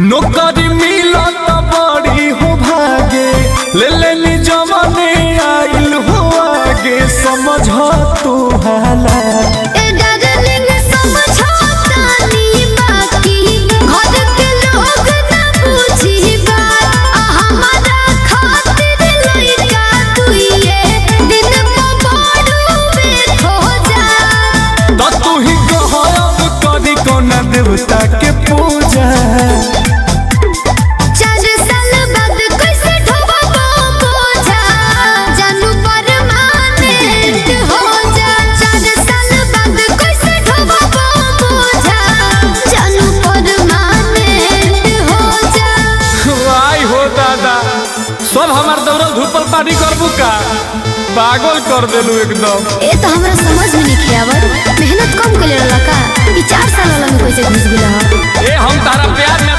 नौकरी मिलत बड़ी हो भागे ले लेनी जमाने आइल हो आगे समझ तू हाला देवता के पूजा सब हमार दौड़ल धूपल पानी करबू का पागल कर देलू एकदम। ए तो हमरा समझ में नहीं आवत मेहनत कम कर लेला का 4 साल वाला में कैसे घुस गेला। ए हम तारा प्यार में